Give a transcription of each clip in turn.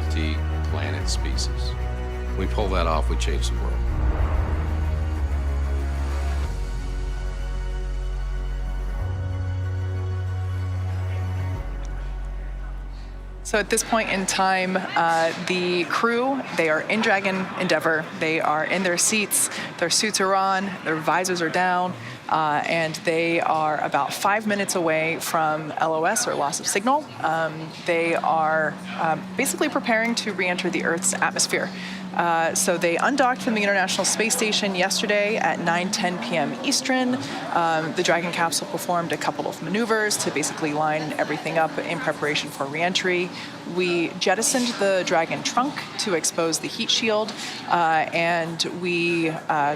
multi-planet species. When we pull that off, we change the world. So at this point in time, the crew, they are in Dragon Endeavour. They are in their seats. Their suits are on. Their visors are down. And they are about 5 minutes away from LOS, or loss of signal. They are basically preparing to re-enter the Earth's atmosphere. So they undocked from the International Space Station yesterday at 9:10 p.m. Eastern. The Dragon capsule performed a couple of maneuvers to basically line everything up in preparation for re-entry. We jettisoned the Dragon trunk to expose the heat shield, and we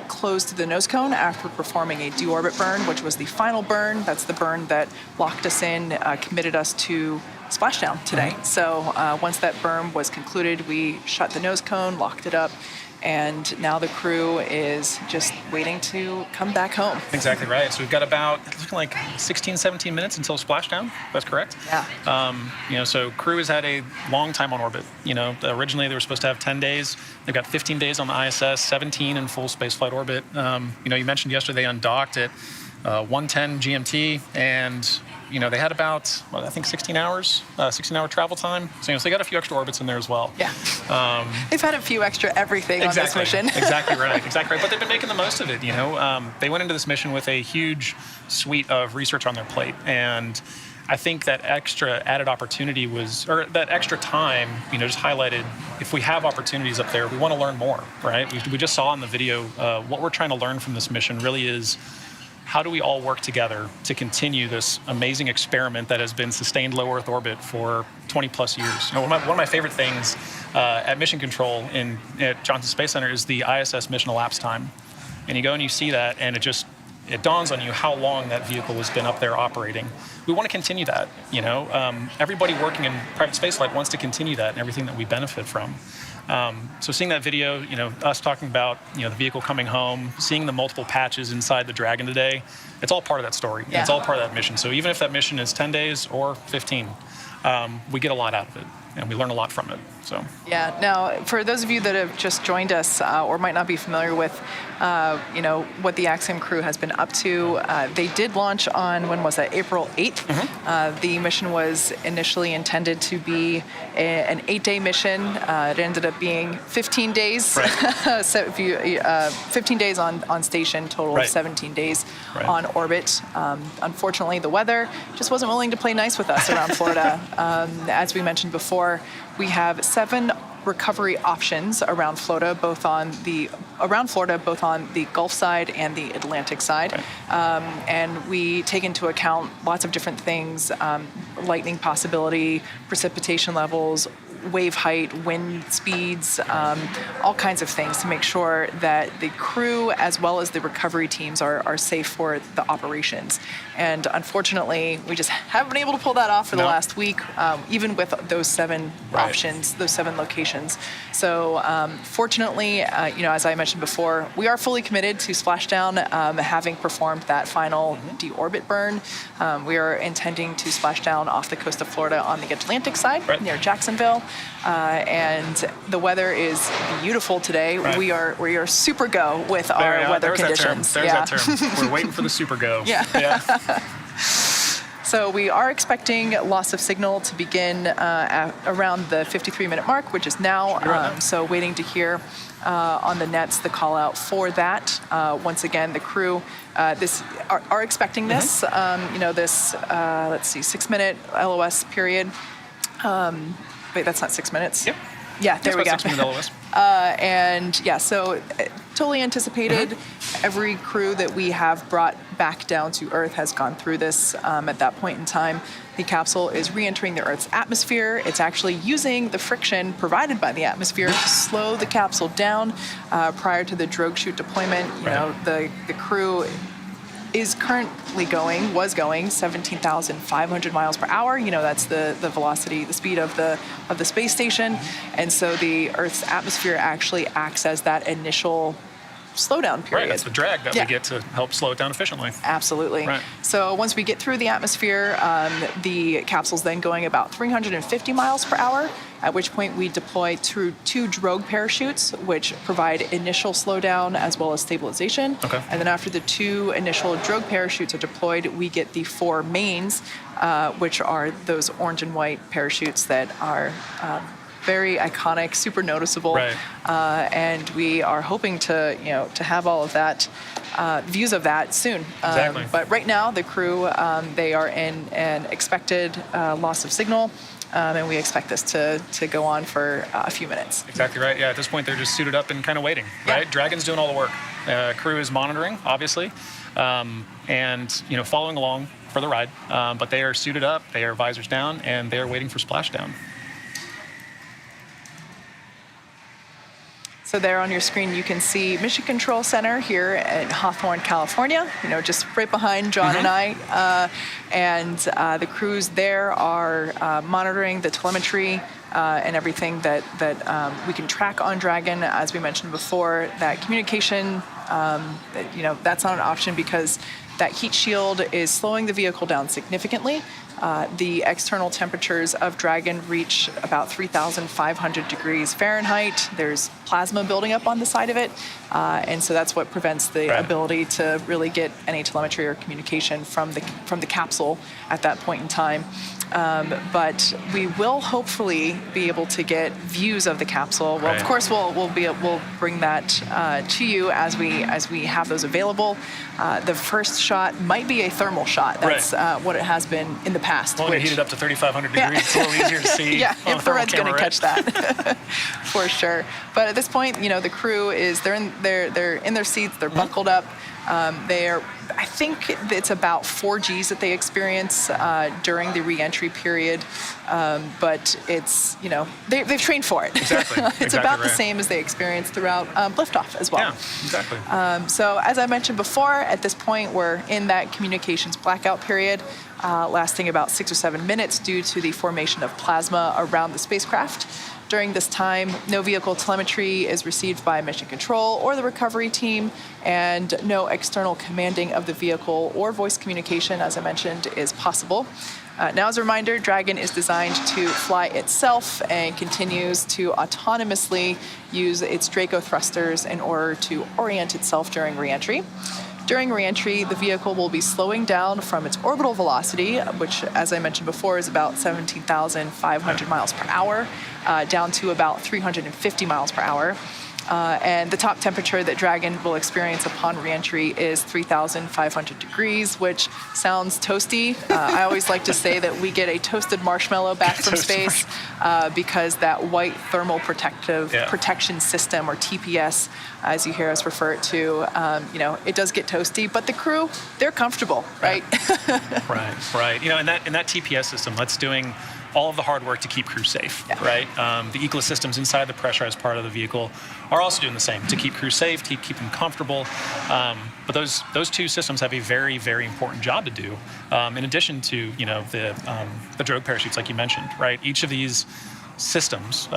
closed the nose cone after performing a deorbit burn, which was the final burn. That's the burn that locked us in, committed us to Splashdown today. So once that burn was concluded, we shut the nose cone, locked it up, and now the crew is just waiting to come back home. Exactly right. So we've got about, it's looking like 16, 17 minutes until splashdown. That's correct? Yeah. So crew has had a long time on orbit. Originally they were supposed to have 10 days. They've got 15 days on the ISS, 17 in full spaceflight orbit. You mentioned yesterday they undocked at 1:10 GMT, and they had about, 16 hours, 16-hour travel time. So they got a few extra orbits in there as well. Yeah. They've had a few extra everything on this mission. Exactly right. But they've been making the most of it. They went into this mission with a huge suite of research on their plate, and I think that extra added opportunity that extra time, just highlighted, if we have opportunities up there, we want to learn more, right? We just saw in the video, what we're trying to learn from this mission really is, how do we all work together to continue this amazing experiment that has been sustained low Earth orbit for 20 plus years? One of my favorite things at Mission Control at Johnson Space Center is the ISS mission elapsed time. And you go and you see that, and it dawns on you how long that vehicle has been up there operating. We want to continue that. Everybody working in private spaceflight wants to continue that and everything that we benefit from. So seeing that video, us talking about, the vehicle coming home, seeing the multiple patches inside the Dragon today, it's all part of that story. Yeah. It's all part of that mission. So even if that mission is 10 days or 15, we get a lot out of it, and we learn a lot from it. So. Yeah. Now, for those of you that have just joined us or might not be familiar with, what the Axiom crew has been up to, they did launch on, when was that, April 8th. Mm-hmm. The mission was initially intended to be an 8-day mission. It ended up being 15 days. Right. So 15 days on station, total of 17 days on orbit. Unfortunately, the weather just wasn't willing to play nice with us around Florida. As we mentioned before, we have 7 recovery options around Florida, both on the Gulf side and the Atlantic side. Right. And we take into account lots of different things, lightning possibility, precipitation levels, wave height, wind speeds, all kinds of things to make sure that the crew as well as the recovery teams are safe for the operations. And unfortunately, we just haven't been able to pull that off for the last week, even with those 7 options, those 7 locations. So fortunately, as I mentioned before, we are fully committed to Splashdown, having performed that final deorbit burn. We are intending to splash down off the coast of Florida on the Atlantic side, near Jacksonville. And the weather is beautiful today. Right. We are super go with our weather conditions. There's that term. We're waiting for the super go. Yeah. So we are expecting loss of signal to begin around the 53-minute mark, which is now. So waiting to hear on the nets the call out for that. Once again, the crew are expecting this. This 6-minute LOS period. Wait, that's not 6 minutes. Yep. Yeah, there we go. 6 minute LOS. So totally anticipated. Every crew that we have brought back down to Earth has gone through this at that point in time. The capsule is re-entering the Earth's atmosphere. It's actually using the friction provided by the atmosphere to slow the capsule down prior to the drogue chute deployment. The crew was going 17,500 miles per hour. That's the velocity, the speed of the space station. And so the Earth's atmosphere actually acts as that initial slowdown period. Right, that's the drag that Yeah. we get to help slow it down efficiently. Absolutely. Right. So once we get through the atmosphere, the capsule's then going about 350 miles per hour, at which point we deploy two drogue parachutes, which provide initial slowdown as well as stabilization. Okay. And then after the 2 initial drogue parachutes are deployed, we get the 4 mains, which are those orange and white parachutes that are very iconic, super noticeable. Right. And we are hoping to have all of that, views of that soon. Exactly. But right now, the crew, they are in an expected loss of signal, and we expect this to go on for a few minutes. Exactly right. Yeah, at this point, they're just suited up and kind of waiting, right? Yeah. Dragon's doing all the work. Crew is monitoring, obviously, and following along for the ride. But they are suited up, they are visors down, and they are waiting for splashdown. So there on your screen, you can see Mission Control Center here in Hawthorne, California, just right behind John and I. And the crews there are monitoring the telemetry and everything that we can track on Dragon. As we mentioned before, that communication, that's not an option because that heat shield is slowing the vehicle down significantly. The external temperatures of Dragon reach about 3,500 degrees Fahrenheit. There's plasma building up on the side of it, and so that's what prevents the ability to really get any telemetry or communication from the capsule at that point in time. But we will hopefully be able to get views of the capsule. Well, of course, we'll bring that to you as we have those available. The first shot might be a thermal shot. That's what it has been in the past. Well, heat it up to 3,500 degrees. It's a little easier to see. Yeah, on a thermal infrared's going to camera, catch that for sure. But at this point, the crew they're in their seats. They're buckled up. I think it's about 4 Gs that they experience during the re-entry period, but it's they've trained for it. Exactly. It's about the same as they experience throughout liftoff as well. Yeah, exactly. So as I mentioned before, at this point we're in that communications blackout period, lasting about 6 or 7 minutes due to the formation of plasma around the spacecraft. During this time, no vehicle telemetry is received by Mission Control or the recovery team, and no external commanding of the vehicle or voice communication, as I mentioned, is possible. Now, as a reminder, Dragon is designed to fly itself and continues to autonomously use its Draco thrusters in order to orient itself during re-entry. During re-entry, the vehicle will be slowing down from its orbital velocity, which, as I mentioned before, is about 17,500 miles per hour, down to about 350 miles per hour. And the top temperature that Dragon will experience upon re-entry is 3,500 degrees, which sounds toasty. I always like to say that we get a toasted marshmallow back from space because that white thermal protection system, or TPS, as you hear us refer it to, it does get toasty, but the crew, they're comfortable, right? Right. And that TPS system, that's doing all of the hard work to keep crew safe, right? The ecosystems inside the pressurized part of the vehicle are also doing the same to keep crew safe, to keep them comfortable. But those 2 systems have a very, very important job to do. In addition to the drogue parachutes, like you mentioned, right? Each of these systems,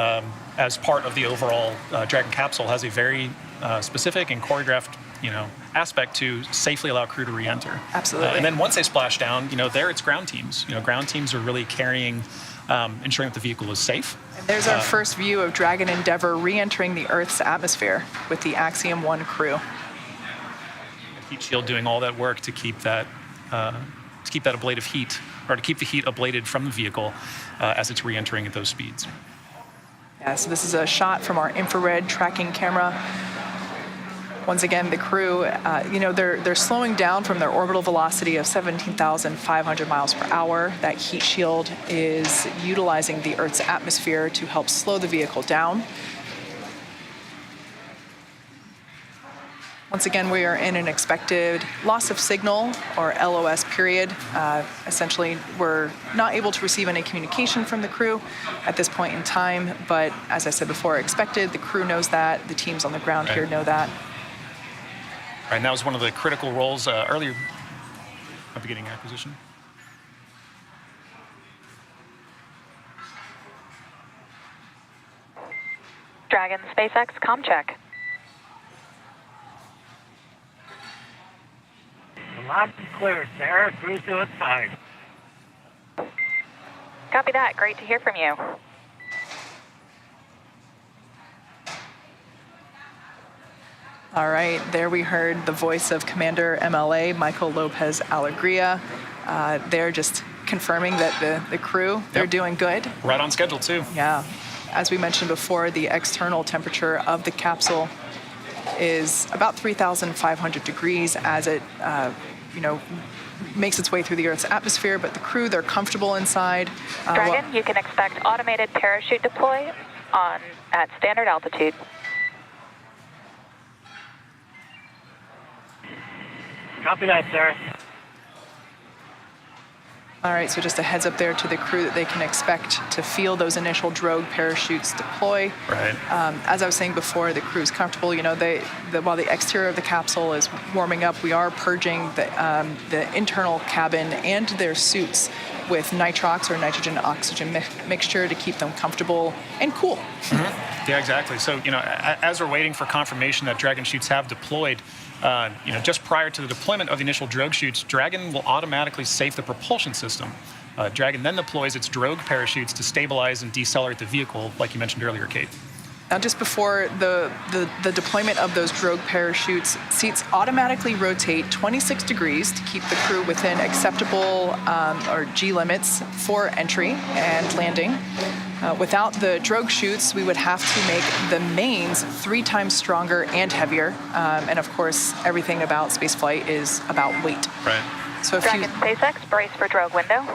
as part of the overall Dragon capsule, has a very specific and choreographed aspect to safely allow crew to re-enter. Absolutely. And then once they splash down, there it's ground teams. Ground teams are really carrying, ensuring that the vehicle is safe. And there's our first view of Dragon Endeavour re-entering the Earth's atmosphere with the Axiom 1 crew. Heat shield doing all that work to keep that ablative heat, or to keep the heat ablated from the vehicle as it's re-entering at those speeds. Yeah, so this is a shot from our infrared tracking camera. Once again, the crew, they're slowing down from their orbital velocity of 17,500 miles per hour. That heat shield is utilizing the Earth's atmosphere to help slow the vehicle down. Once again, we are in an expected loss of signal, or LOS period. Essentially, we're not able to receive any communication from the crew at this point in time, but as I said before, expected. The crew knows that. The teams on the ground here know that. Right, and that was one of the critical roles earlier of beginning acquisition. Dragon SpaceX comm check. Loud and clear, Sarah. Crew's doing fine. Copy that. Great to hear from you. All right, there we heard the voice of Commander MLA Michael Lopez Alegria. They're just confirming that the crew, they're doing good. Right on schedule, too. Yeah. As we mentioned before, the external temperature of the capsule is about 3,500 degrees as it, makes its way through the Earth's atmosphere, but the crew, they're comfortable inside. Dragon, you can expect automated parachute deploy at standard altitude. Copy that, Sarah. All right, so just a heads up there to the crew that they can expect to feel those initial drogue parachutes deploy. Right. As I was saying before, the crew's comfortable. You know, while the exterior of the capsule is warming up, we are purging the internal cabin and their suits with nitrox or nitrogen-oxygen mixture to keep them comfortable and cool. Mm-hmm. Yeah, exactly. So, as we're waiting for confirmation that Dragon chutes have deployed, just prior to the deployment of the initial drogue chutes, Dragon will automatically safe the propulsion system. Dragon then deploys its drogue parachutes to stabilize and decelerate the vehicle, like you mentioned earlier, Kate. Now, just before the deployment of those drogue parachutes, seats automatically rotate 26 degrees to keep the crew within acceptable or G limits for entry and landing. Without the drogue chutes, we would have to make the mains 3 times stronger and heavier. And of course, everything about spaceflight is about weight. Right. So if Dragon SpaceX, brace for drogue window.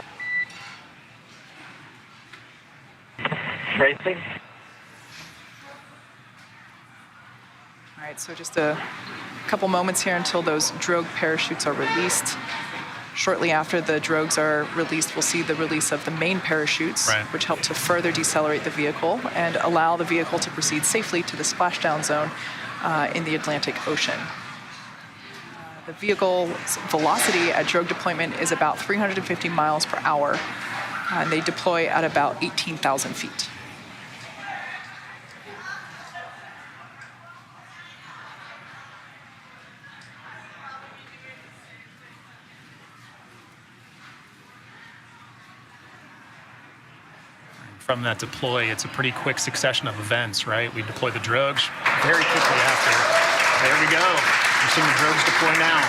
Bracing. All right, so just a couple moments here until those drogue parachutes are released. Shortly after the drogues are released, we'll see the release of the main parachutes, right, which help to further decelerate the vehicle and allow the vehicle to proceed safely to the splashdown zone in the Atlantic Ocean. The vehicle's velocity at drogue deployment is about 350 miles per hour, and they deploy at about 18,000 feet. From that deploy, it's a pretty quick succession of events, right? We deploy the drogues very quickly after. There we go. We're seeing the drogues deploy now.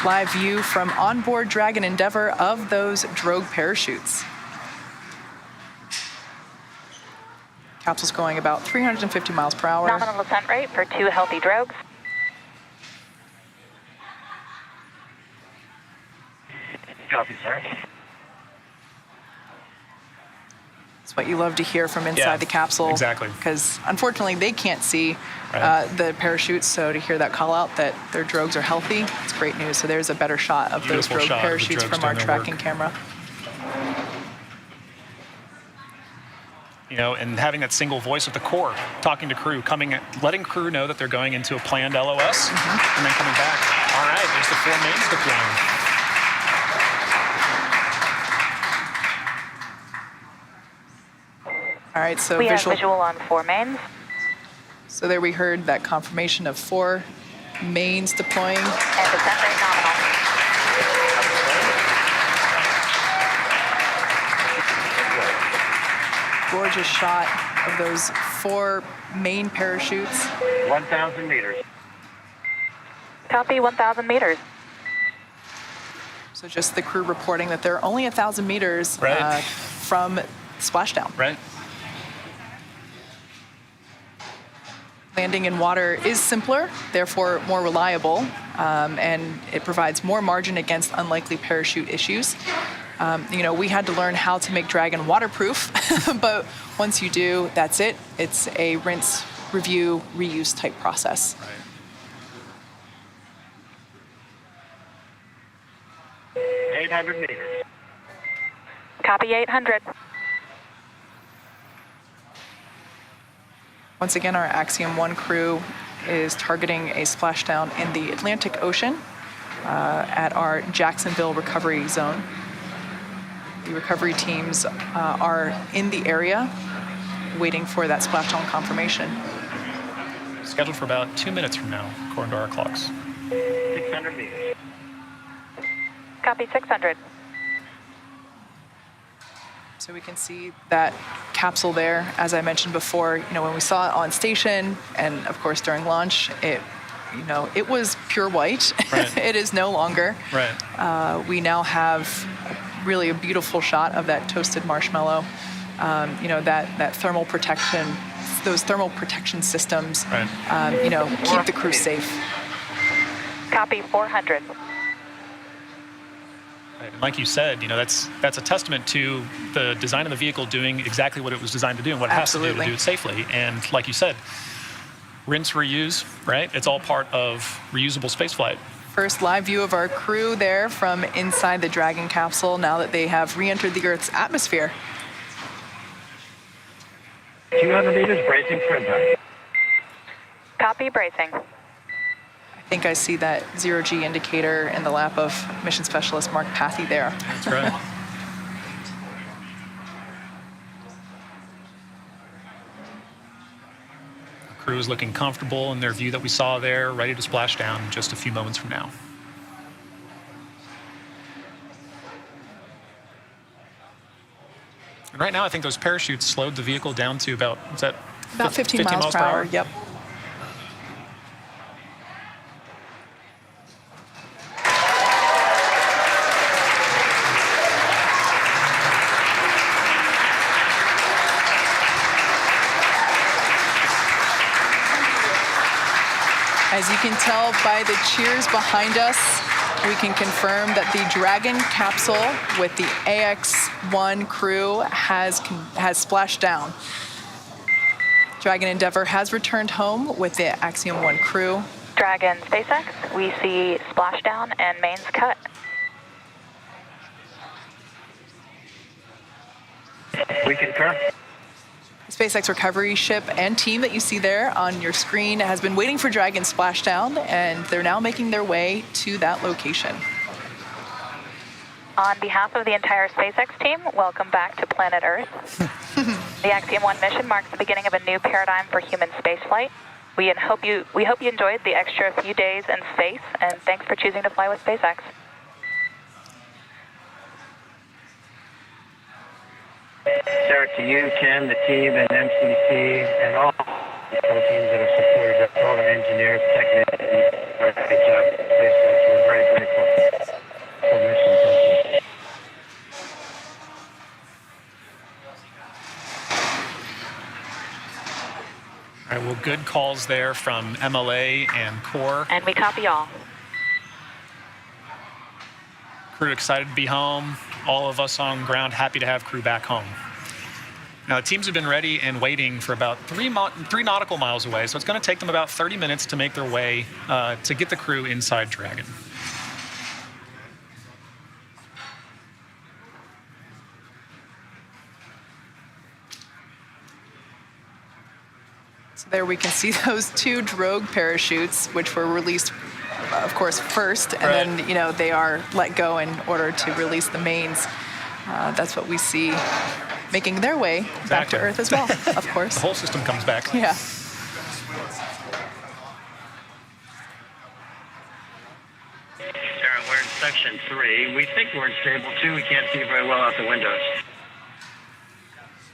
Live view from onboard Dragon Endeavour of those drogue parachutes. Capsule's going about 350 miles per hour. Nominal ascent rate for 2 healthy drogues. Copy, sir. It's what you love to hear from inside the capsule. Exactly. Because unfortunately, they can't see Right. the parachutes, so to hear that call out that their drogues are healthy, it's great news. So there's a better shot of those Beautiful drogue shot of the parachutes drogues from our doing their tracking work. camera. And having that single voice of the core, talking to crew, letting crew know that they're going into a planned LOS, and then coming back. All right, there's the 4 mains deploying. All right, so We have visual on 4 mains. So there we heard that confirmation of 4 mains deploying. And descent rate nominal. Gorgeous shot of those 4 main parachutes. 1,000 meters. Copy 1,000 meters. So just the crew reporting that they're only 1,000 meters Right. from splashdown. Right. Landing in water is simpler, therefore more reliable, and it provides more margin against unlikely parachute issues. We had to learn how to make Dragon waterproof, but once you do, that's it. It's a rinse, review, reuse type process. Right. 800 meters. Copy 800. Once again, our Axiom 1 crew is targeting a splashdown in the Atlantic Ocean at our Jacksonville recovery zone. The recovery teams are in the area waiting for that splashdown confirmation. scheduled for about 2 minutes from now, according to our clocks. 600 meters. Copy 600. So we can see that capsule there, as I mentioned before, when we saw it on station and of course during launch, it was pure white. Right. It is no longer. Right. We now have really a beautiful shot of that toasted marshmallow, that thermal protection, those thermal protection systems, Right. keep the crew safe. Copy 400. And like you said, that's a testament to the design of the vehicle doing exactly what it was designed to do and what it has to do to do it safely. And like you said, rinse, reuse, right? It's all part of reusable spaceflight. First live view of our crew there from inside the Dragon capsule now that they have re-entered the Earth's atmosphere. 200 meters, bracing for impact. Copy bracing. I think I see that zero-G indicator in the lap of Mission Specialist Mark Pathy there. That's right. The crew is looking comfortable in their view that we saw there, ready to splash down just a few moments from now. And right now, I think those parachutes slowed the vehicle down to about 15 miles per hour? Yep. As you can tell by the cheers behind us, we can confirm that the Dragon capsule with the AX-1 crew has splashed down. Dragon Endeavour has returned home with the Axiom 1 crew. Dragon SpaceX, we see Splashdown and mains cut. We concur. SpaceX recovery ship and team that you see there on your screen has been waiting for Dragon Splashdown, and they're now making their way to that location. On behalf of the entire SpaceX team, welcome back to planet Earth. The Axiom 1 mission marks the beginning of a new paradigm for human spaceflight. We hope you enjoyed the extra few days in space, and thanks for choosing to fly with SpaceX. Sarah, to you, Ken, the team, and MCC, and all the teams that have supported us, all our engineers, technicians, great job, SpaceX. We're very grateful for mission. Thank you. All right, well, good calls there from MLA and Core. And we copy all. Crew excited to be home. All of us on ground happy to have crew back home. Now, the teams have been ready and waiting for about 3 nautical miles away, so it's going to take them about 30 minutes to make their way to get the crew inside Dragon. So there we can see those 2 drogue parachutes, which were released, of course, first, and then they are let go in order to release the mains. That's what we see making their way back to Earth as well, of course. The whole system comes back. Yeah. Sarah, we're in section 3. We think we're in stable 2. We can't see very well out the windows.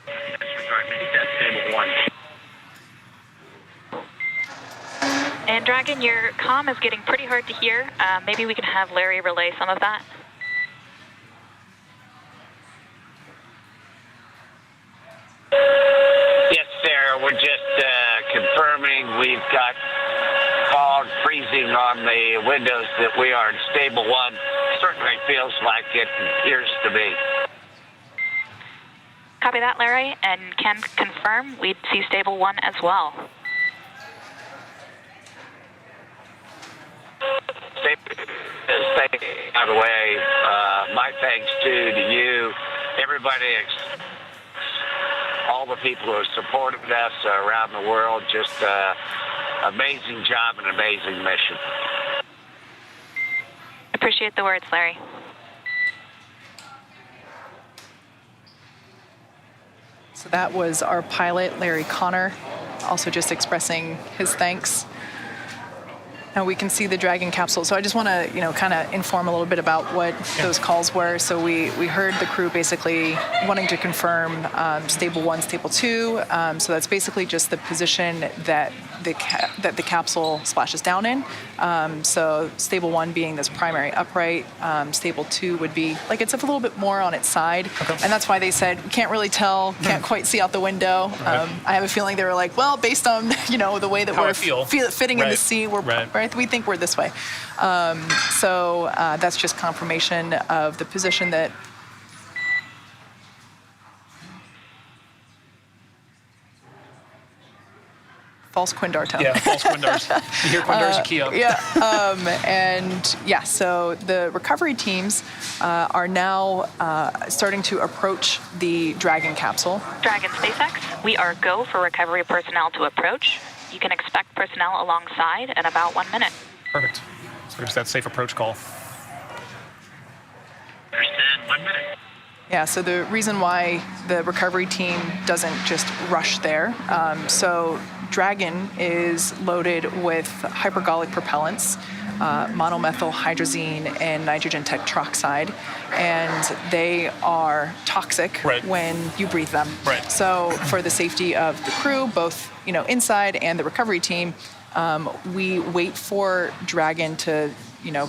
Disregard me. That's stable 1. And Dragon, your comm is getting pretty hard to hear. Maybe we can have Larry relay some of that. Yes, Sarah, we're just confirming we've got fog freezing on the windows that we are in stable 1. Certainly feels like it appears to be. Copy that, Larry, and can confirm we'd see stable 1 as well. Stay out of the way. My thanks to you, everybody, all the people who have supported us around the world. Just amazing job and amazing mission. Appreciate the words, Larry. So that was our pilot, Larry Connor, also just expressing his thanks. Now we can see the Dragon capsule. So I just want to, kind of inform a little bit about what those calls were. So we heard the crew basically wanting to confirm stable 1, stable 2. So that's basically just the position that the capsule splashes down in. So stable 1 being this primary upright. Stable 2 would be like it's a little bit more on its side. Okay. And that's why they said, we can't really tell, can't quite see out the window. Right. I have a feeling they were like, well, based on, the way that we're fitting in the sea, we think we're this way. So that's just confirmation of the position that false Quindar tone. Yeah, false Quindars. You hear Quindar's a key up. Yeah, so the recovery teams are now starting to approach the Dragon capsule. Dragon SpaceX, we are go for recovery personnel to approach. You can expect personnel alongside in about 1 minute. Perfect. So there's that safe approach call. Understand, 1 minute. Yeah, so the reason why the recovery team doesn't just rush there, so Dragon is loaded with hypergolic propellants, monomethyl hydrazine and nitrogen tetroxide, and they are toxic when you breathe them. Right. So for the safety of the crew, both inside and the recovery team, we wait for Dragon to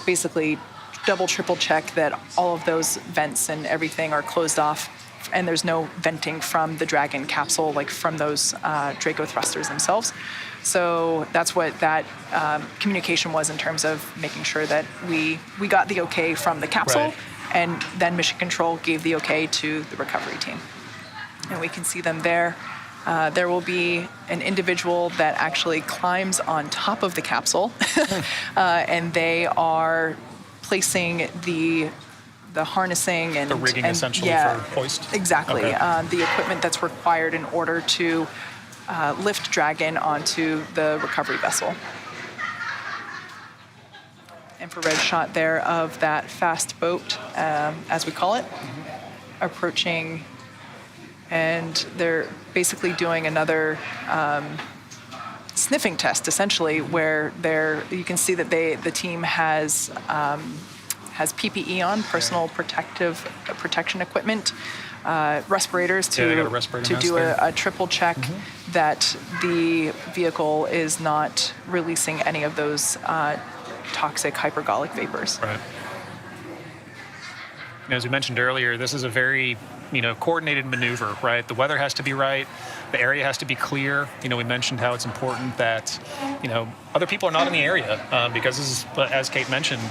basically double, triple check that all of those vents and everything are closed off and there's no venting from the Dragon capsule, like from those Draco thrusters themselves. So that's what that communication was in terms of making sure that we got the okay from the capsule, and then Mission Control gave the okay to the recovery team. And we can see them there. There will be an individual that actually climbs on top of the capsule, and they are placing the harnessing and the rigging essentially for hoist. Exactly. Okay. The equipment that's required in order to lift Dragon onto the recovery vessel. Infrared shot there of that fast boat, as we call it, approaching, and they're basically doing another sniffing test, essentially, where you can see that the team has PPE on, personal protection equipment, respirators to do a triple check that the vehicle is not releasing any of those toxic hypergolic vapors. Right. As we mentioned earlier, this is a very coordinated maneuver, right? The weather has to be right. The area has to be clear. We mentioned how it's important that, other people are not in the area because this is, as Kate mentioned,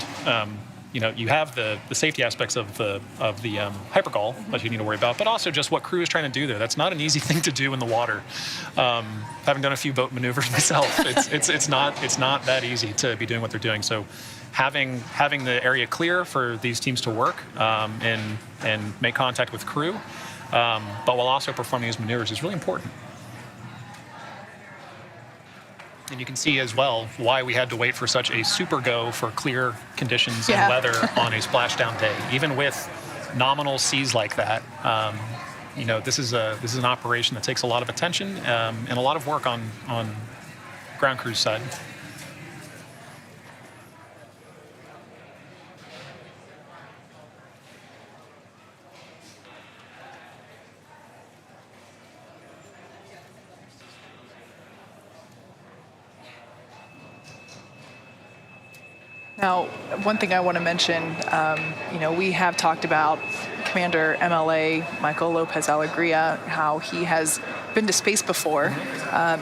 you have the safety aspects of the hypergol that you need to worry about, but also just what crew is trying to do there. That's not an easy thing to do in the water. Having done a few boat maneuvers myself, it's not that easy to be doing what they're doing. So having the area clear for these teams to work and make contact with crew, but while also performing these maneuvers is really important. And you can see as well why we had to wait for such a super go for clear conditions and weather on a splashdown day. Even with nominal seas like that, this is an operation that takes a lot of attention and a lot of work on ground crew's side. Now, one thing I want to mention, we have talked about Commander MLA Michael Lopez Alegria, how he has been to space before.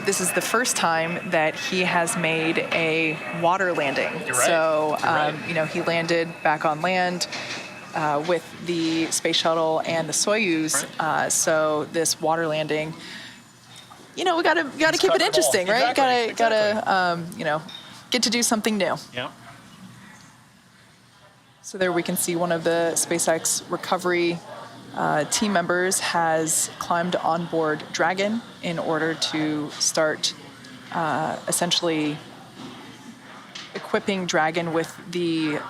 This is the first time that he has made a water landing. You're right. So, You're right. He landed back on land with the space shuttle and the Soyuz. Right. So this water landing, we gotta keep it interesting, right? Exactly. Gotta get to do something new. Yeah. So there we can see one of the SpaceX recovery team members has climbed on board Dragon in order to start essentially equipping Dragon with the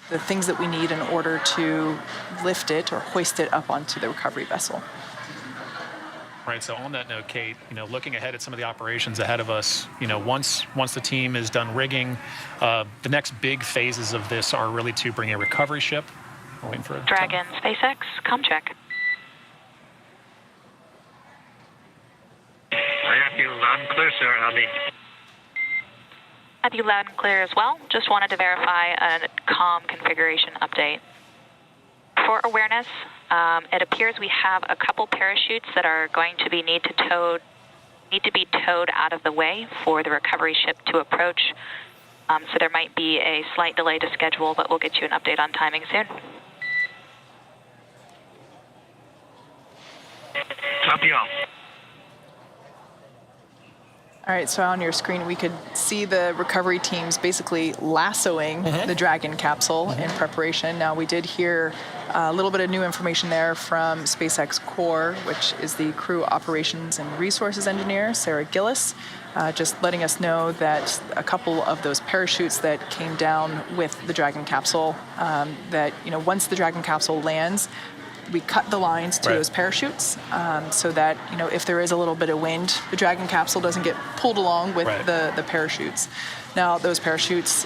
things that we need in order to lift it or hoist it up onto the recovery vessel. Right. So on that note, Kate, looking ahead at some of the operations ahead of us, once the team is done rigging, the next big phases of this are really to bring a recovery ship. We're waiting for it. Dragon, SpaceX, com check. I have you loud and clear, sir. I'll be. Have you loud and clear as well. Just wanted to verify a comm configuration update. For awareness, it appears we have a couple parachutes that are going to need to be towed out of the way for the recovery ship to approach. So there might be a slight delay to schedule, but we'll get you an update on timing soon. Copy all. All right, so on your screen, we could see the recovery teams basically lassoing the Dragon capsule in preparation. Now, we did hear a little bit of new information there from SpaceX Core, which is the crew operations and resources engineer, Sarah Gillis, just letting us know that a couple of those parachutes that came down with the Dragon capsule, that, once the Dragon capsule lands, we cut the lines to those parachutes so that, if there is a little bit of wind, the Dragon capsule doesn't get pulled along with the parachutes. Now, those parachutes,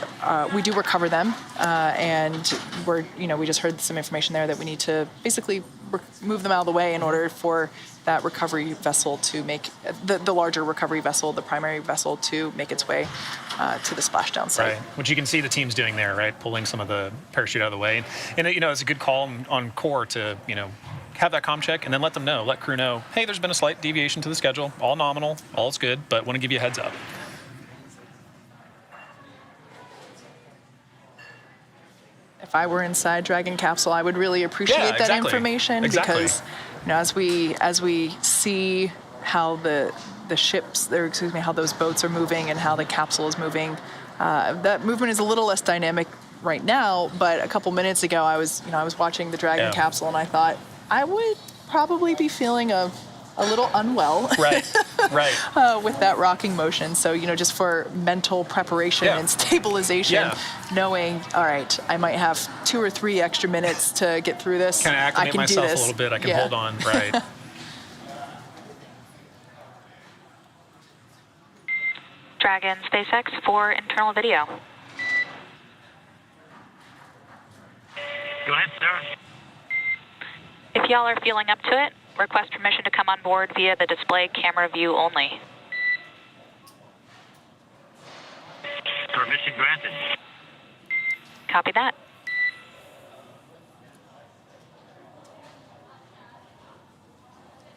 we do recover them, and we just heard some information there that we need to basically move them out of the way in order for that recovery vessel to make, the larger recovery vessel, the primary vessel, to make its way to the splashdown site. Right, which you can see the team's doing there, right? Pulling some of the parachute out of the way. And it's a good call on Core to, have that comm check and then let crew know, hey, there's been a slight deviation to the schedule, all nominal, all's good, but want to give you a heads up. If I were inside Dragon capsule, I would really appreciate that information because, as we see how the ships, how those boats are moving and how the capsule is moving, that movement is a little less dynamic right now. But a couple minutes ago, I was watching the Dragon capsule, and I thought I would probably be feeling a little unwell, right, with that rocking motion. So, just for mental preparation and stabilization, knowing, all right, I might have 2 or 3 extra minutes to get through this. Kind of acclimate myself a little bit. I can hold on, right. Dragon, SpaceX for internal video. Go ahead, sir. If y'all are feeling up to it, request permission to come on board via the display camera view only. Permission granted. Copy that.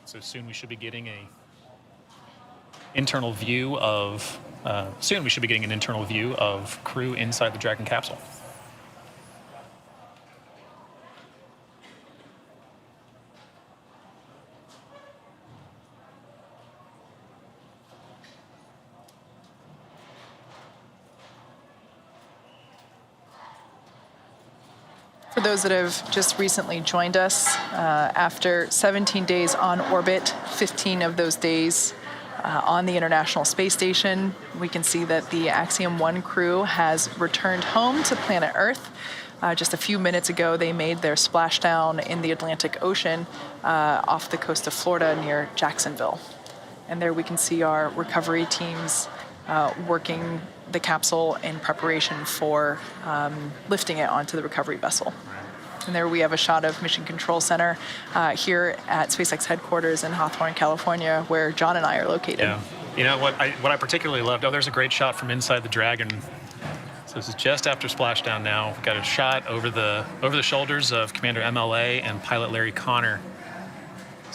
So soon we should be getting an internal view of crew inside the Dragon capsule. For those that have just recently joined us, after 17 days on orbit, 15 of those days on the International Space Station, we can see that the Axiom 1 crew has returned home to planet Earth. Just a few minutes ago, they made their splashdown in the Atlantic Ocean off the coast of Florida near Jacksonville. And there we can see our recovery teams working the capsule in preparation for lifting it onto the recovery vessel. And there we have a shot of Mission Control Center here at SpaceX headquarters in Hawthorne, California, where John and I are located. Yeah. What I particularly loved, there's a great shot from inside the Dragon. So this is just after splashdown now. We've got a shot over the shoulders of Commander MLA and pilot Larry Connor.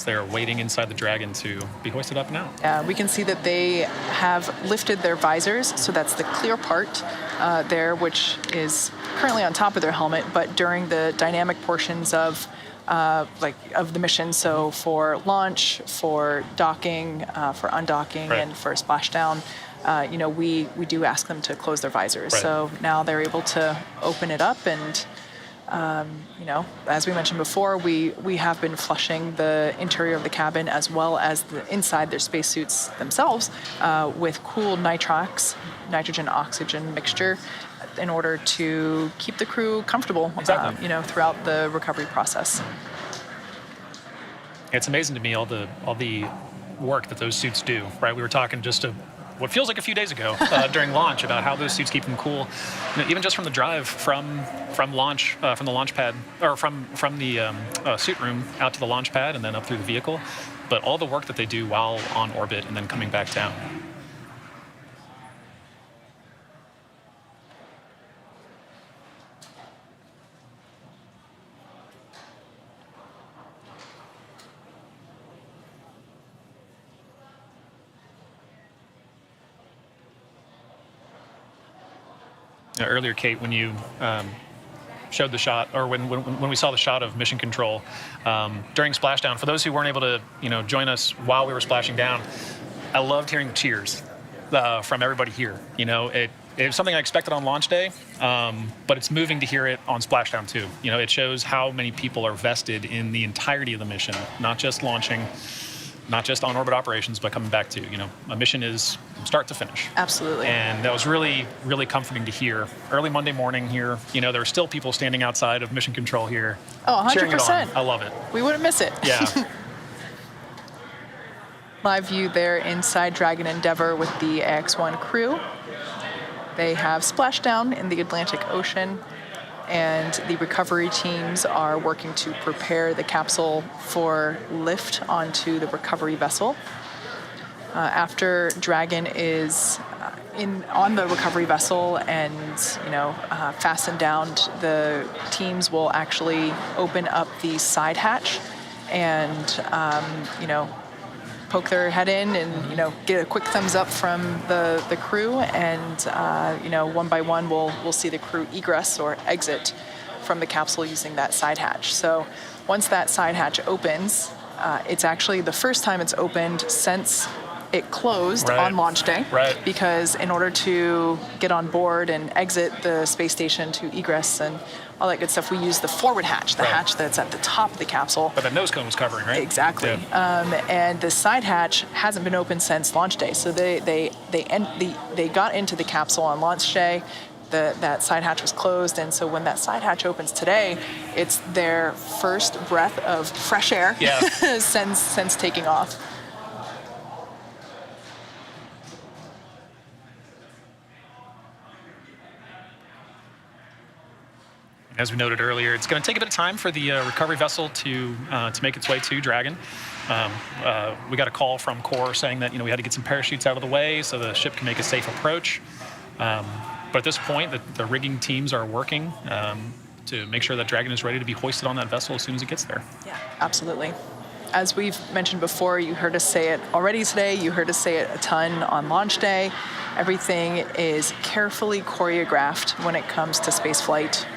They're waiting inside the Dragon to be hoisted up now. We can see that they have lifted their visors, so that's the clear part there, which is currently on top of their helmet, but during the dynamic portions of the mission, so for launch, for docking, for undocking, and for splashdown, we do ask them to close their visors. So now they're able to open it up and as we mentioned before, we have been flushing the interior of the cabin as well as inside their spacesuits themselves with cool nitrox, nitrogen-oxygen mixture, in order to keep the crew comfortable, throughout the recovery process. It's amazing to me all the work that those suits do, right? We were talking just what feels like a few days ago during launch about how those suits keep them cool. Even just from the drive from launch, from the launch pad, or from the suit room out to the launch pad and then up through the vehicle. But all the work that they do while on orbit and then coming back down. Earlier, Kate, when you showed the shot, or when we saw the shot of mission control during splashdown, for those who weren't able to join us while we were splashing down, I loved hearing the cheers from everybody here. It was something I expected on launch day, but it's moving to hear it on splashdown too. It shows how many people are vested in the entirety of the mission, not just launching, not just on-orbit operations, but coming back to, a mission is start to finish. Absolutely. And that was really, really comforting to hear. Early Monday morning here, there were still people standing outside of Mission Control here. Oh, 100%. Cheering it on. I love it. We wouldn't miss it. Yeah. Live view there inside Dragon Endeavour with the AX-1 crew. They have splashed down in the Atlantic Ocean, and the recovery teams are working to prepare the capsule for lift onto the recovery vessel. After Dragon is on the recovery vessel and fastened down, the teams will actually open up the side hatch and poke their head in and get a quick thumbs up from the crew, and one by one we'll see the crew egress or exit from the capsule using that side hatch. So once that side hatch opens, it's actually the first time it's opened since it closed on launch day, because in order to get on board and exit the space station to egress and all that good stuff, we use the forward hatch, the hatch that's at the top of the capsule. But the nose cone was covering, right? Exactly. Yeah. And the side hatch hasn't been open since launch day. So they got into the capsule on launch day. That side hatch was closed, and so when that side hatch opens today, it's their first breath of fresh air since taking off. As we noted earlier, it's going to take a bit of time for the recovery vessel to make its way to Dragon. We got a call from Core saying that we had to get some parachutes out of the way so the ship can make a safe approach. But at this point, the rigging teams are working to make sure that Dragon is ready to be hoisted on that vessel as soon as it gets there. Yeah, absolutely. As we've mentioned before, you heard us say it already today. You heard us say it a ton on launch day. Everything is carefully choreographed when it comes to space flight.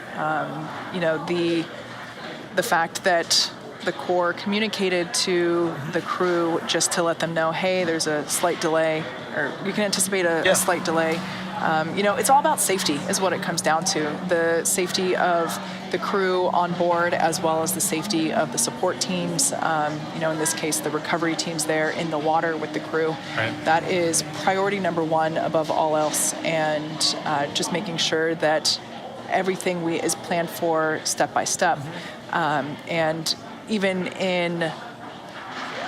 The fact that the Core communicated to the crew just to let them know, hey, there's a slight delay, or you can anticipate a slight delay. It's all about safety is what it comes down to. The safety of the crew on board, as well as the safety of the support teams. In this case, the recovery teams there in the water with the crew. Right. That is priority number one above all else, and just making sure that everything is planned for step by step. And even in,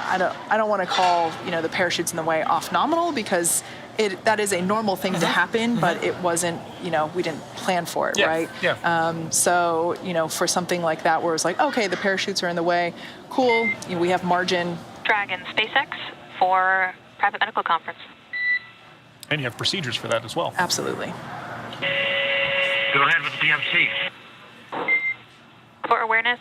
I don't want to call the parachutes in the way off nominal, because that is a normal thing to happen, but it wasn't, we didn't plan for it, right? Yeah. So, for something like that where it's like, okay, the parachutes are in the way, cool, we have margin. Dragon SpaceX for private medical conference. And you have procedures for that as well. Absolutely. Go ahead with the PMC. For awareness,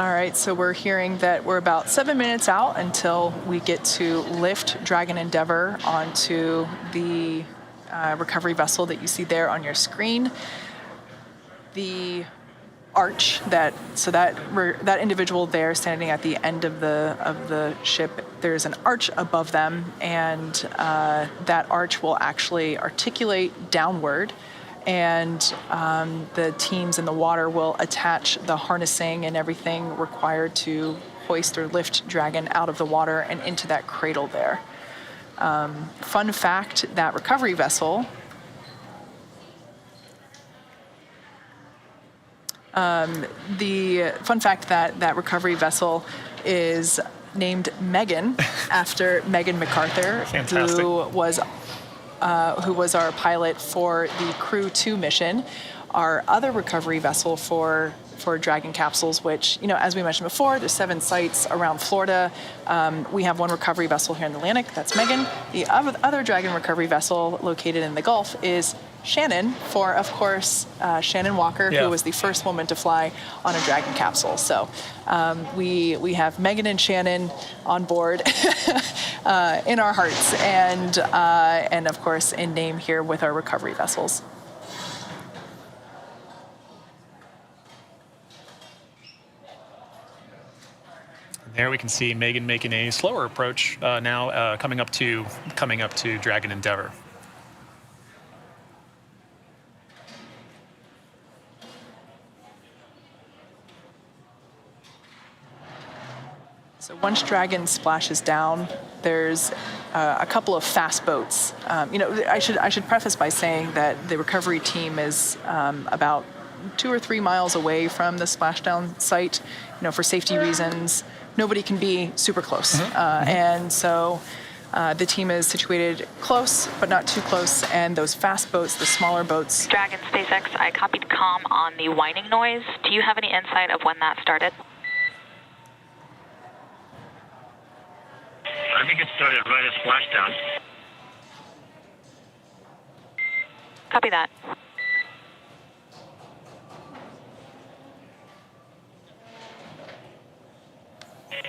All right, so we're hearing that we're about 7 minutes out until we get to lift Dragon Endeavour onto the recovery vessel that you see there on your screen. The arch that individual there standing at the end of the ship, there's an arch above them, and that arch will actually articulate downward, and the teams in the water will attach the harnessing and everything required to hoist or lift Dragon out of the water and into that cradle there. Fun fact, that recovery vessel that recovery vessel is named Megan after Megan MacArthur, Fantastic. who was our pilot for the Crew 2 mission. Our other recovery vessel for Dragon capsules, which, as we mentioned before, there's 7 sites around Florida. We have one recovery vessel here in the Atlantic, that's Megan. The other Dragon recovery vessel located in the Gulf is Shannon, for, of course, Shannon Walker, who was the first woman to fly on a Dragon capsule. So we have Megan and Shannon on board in our hearts, and of course in name here with our recovery vessels. There we can see Megan making a slower approach now, coming up to Dragon Endeavour. So once Dragon splashes down, there's a couple of fast boats. I should preface by saying that the recovery team is about 2 or 3 miles away from the splashdown site. For safety reasons, nobody can be super close, and so the team is situated close, but not too close. And those fast boats, the smaller boats. Dragon SpaceX, I copied comm on the whining noise. Do you have any insight of when that started? I think it started right at Splashdown. Copy that.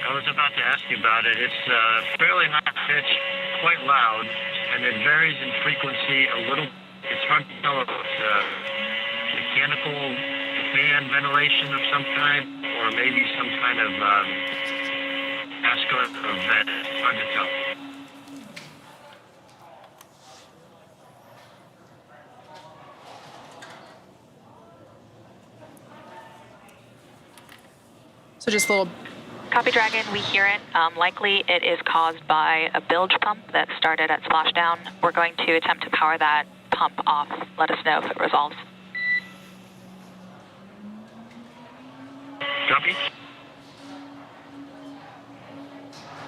I was about to ask you about it. It's fairly high pitch, quite loud, and it varies in frequency a little. It's hard to tell if it's mechanical fan ventilation of some kind, or maybe some kind of vascular event. It's hard to tell. So just a little. Copy, Dragon. We hear it. Likely it is caused by a bilge pump that started at Splashdown. We're going to attempt to power that pump off. Let us know if it resolves. Copy.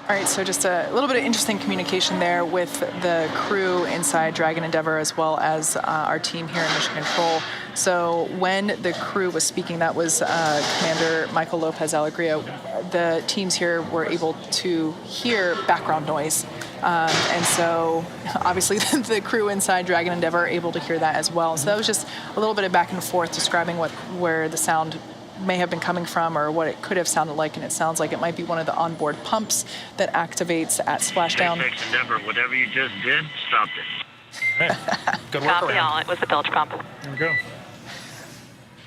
All right, so just a little bit of interesting communication there with the crew inside Dragon Endeavour, as well as our team here in Mission Control. So when the crew was speaking, that was Commander Michael Lopez Alegria, the teams here were able to hear background noise. And so obviously the crew inside Dragon Endeavour are able to hear that as well. So that was just a little bit of back and forth describing where the sound may have been coming from, or what it could have sounded like, and it sounds like it might be one of the onboard pumps that activates at Splashdown. SpaceX Endeavour, whatever you just did, stopped it. Right. Good work Copy all. It was the bilge pump. There we go.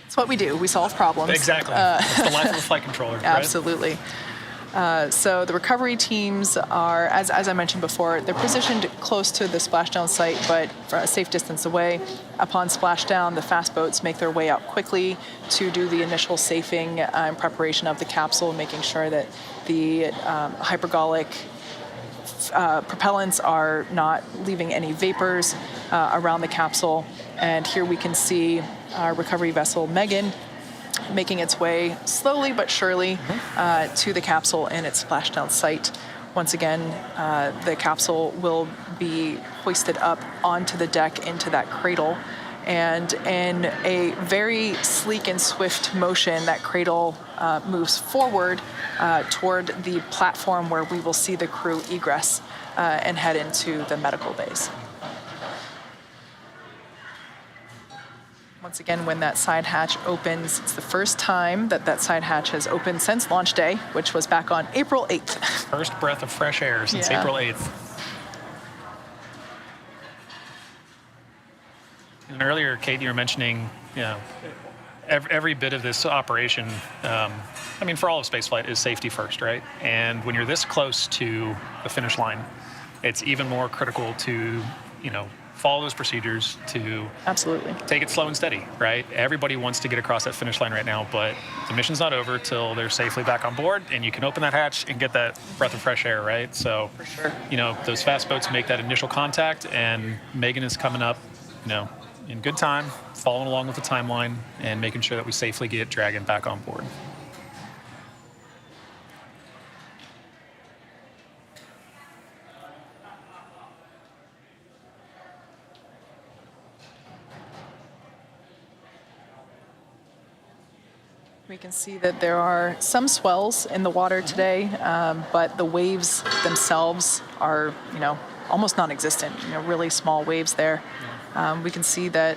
It's what we do. We solve problems. Exactly. It's the life of a flight controller. Absolutely. Right? So the recovery teams are, as I mentioned before, they're positioned close to the splashdown site, but for a safe distance away. Upon splashdown, the fast boats make their way out quickly to do the initial safing and preparation of the capsule, making sure that the hypergolic propellants are not leaving any vapors around the capsule. And here we can see our recovery vessel Megan making its way slowly but surely to the capsule and its splashdown site. Once again, the capsule will be hoisted up onto the deck into that cradle, and in a very sleek and swift motion, that cradle moves forward toward the platform where we will see the crew egress and head into the medical bays. Once again, when that side hatch opens, it's the first time that side hatch has opened since launch day, which was back on April 8th. First breath of fresh air since April 8th. And earlier, Kate, you were mentioning, every bit of this operation, for all of spaceflight is safety first, right? And when you're this close to the finish line, it's even more critical to, follow those procedures, to Absolutely take it slow and steady, right? Everybody wants to get across that finish line right now, but the mission's not over till they're safely back on board and you can open that hatch and get that breath of fresh air, right? So, For sure. Those fast boats make that initial contact, and Megan is coming up, in good time, following along with the timeline and making sure that we safely get Dragon back on board. We can see that there are some swells in the water today, but the waves themselves are, almost non-existent. Really small waves there. We can see that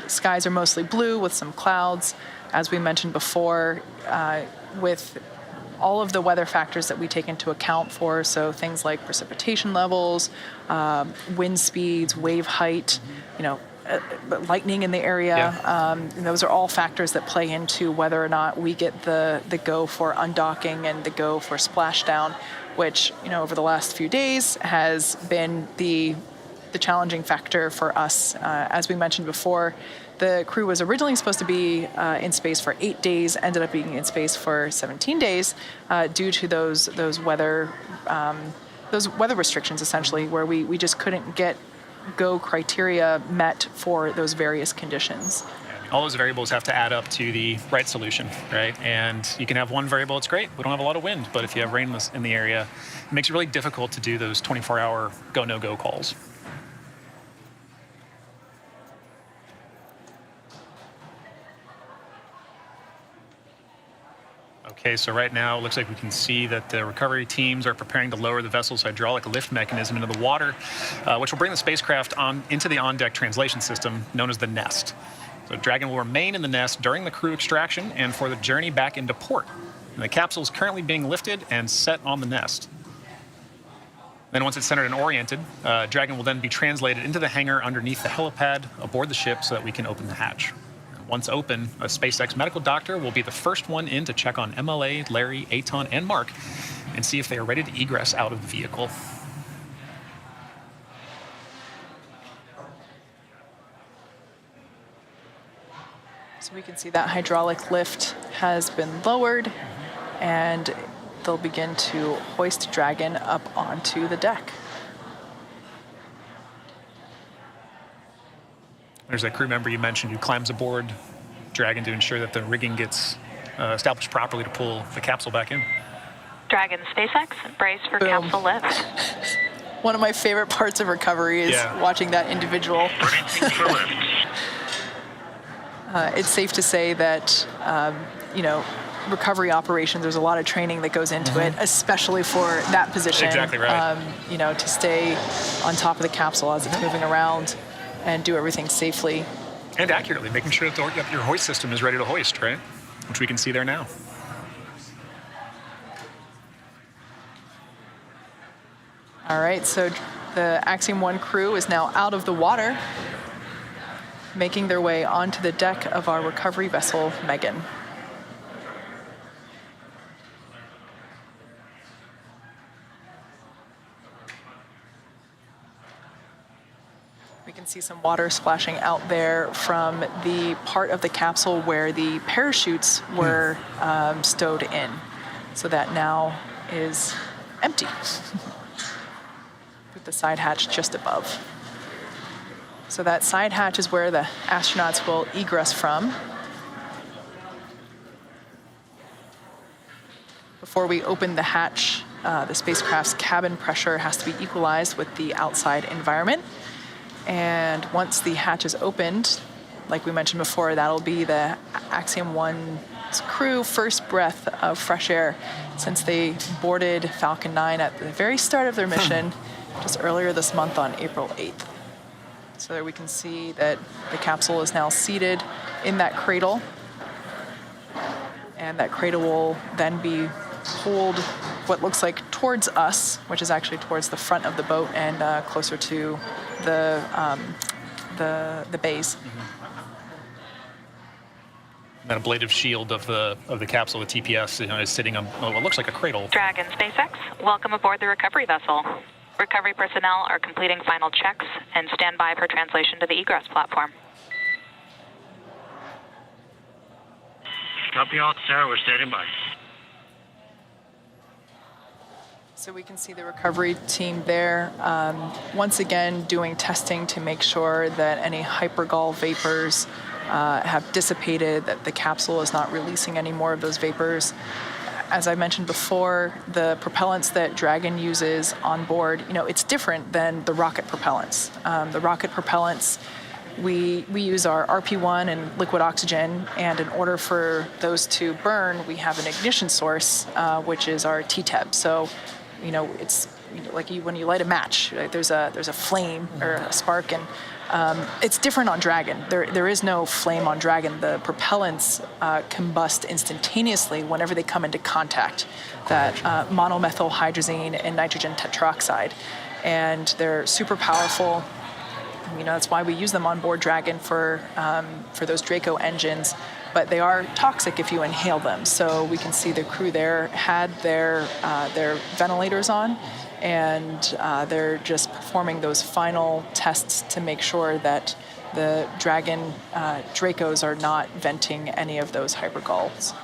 skies are mostly blue with some clouds, as we mentioned before, with all of the weather factors that we take into account for, so things like precipitation levels, wind speeds, wave height, lightning in the area. Yeah. Those are all factors that play into whether or not we get the go for undocking and the go for splashdown, which, over the last few days has been the challenging factor for us. As we mentioned before, the crew was originally supposed to be in space for 8 days, ended up being in space for 17 days due to those weather restrictions, essentially, where we just couldn't get go criteria met for those various conditions. All those variables have to add up to the right solution, right? And you can have one variable, it's great, we don't have a lot of wind, but if you have rain in the area, it makes it really difficult to do those 24-hour go, no-go calls. Okay, so right now it looks like we can see that the recovery teams are preparing to lower the vessel's hydraulic lift mechanism into the water, which will bring the spacecraft into the on-deck translation system known as the nest. So Dragon will remain in the nest during the crew extraction and for the journey back into port. And the capsule is currently being lifted and set on the nest. Then once it's centered and oriented, Dragon will then be translated into the hangar underneath the helipad aboard the ship so that we can open the hatch. Once open, a SpaceX medical doctor will be the first one in to check on MLA, Larry, Aton, and Mark and see if they are ready to egress out of the vehicle. So we can see that hydraulic lift has been lowered, and they'll begin to hoist Dragon up onto the deck. There's that crew member you mentioned who climbs aboard Dragon to ensure that the rigging gets established properly to pull the capsule back in. Dragon SpaceX, brace for Boom. capsule lift. One of my favorite parts of recovery is watching that individual. It's safe to say that, recovery operations, there's a lot of training that goes into it, especially for that position. Exactly right. To stay on top of the capsule as it's moving around and do everything safely. And accurately, making sure that your hoist system is ready to hoist, right? Which we can see there now. All right, so the Axiom 1 crew is now out of the water, making their way onto the deck of our recovery vessel, Megan. We can see some water splashing out there from the part of the capsule where the parachutes were stowed in. So that now is empty, with the side hatch just above. So that side hatch is where the astronauts will egress from. Before we open the hatch, the spacecraft's cabin pressure has to be equalized with the outside environment. And once the hatch is opened, like we mentioned before, that'll be the Axiom 1's crew first breath of fresh air since they boarded Falcon 9 at the very start of their mission just earlier this month on April 8th. So there we can see that the capsule is now seated in that cradle, and that cradle will then be pulled what looks like towards us, which is actually towards the front of the boat and closer to the the bays. That ablative shield of the capsule, the TPS, is sitting on what looks like a cradle. Dragon SpaceX, welcome aboard the recovery vessel. Recovery personnel are completing final checks and stand by for translation to the Egress platform. Copy all, Sarah. We're standing by. So we can see the recovery team there, once again doing testing to make sure that any hypergol vapors have dissipated, that the capsule is not releasing any more of those vapors. As I mentioned before, the propellants that Dragon uses on board, it's different than the rocket propellants. The rocket propellants, we use our RP1 and liquid oxygen, and in order for those to burn, we have an ignition source, which is our TTEB. So, it's like when you light a match, right? There's a flame or a spark, and it's different on Dragon. There is no flame on Dragon. The propellants combust instantaneously whenever they come into contact, that monomethyl hydrazine and nitrogen tetroxide. And they're super powerful. That's why we use them on board Dragon for those Draco engines. But they are toxic if you inhale them. So we can see the crew there had their ventilators on, and they're just performing those final tests to make sure that the Dragon Dracos are not venting any of those hypergols.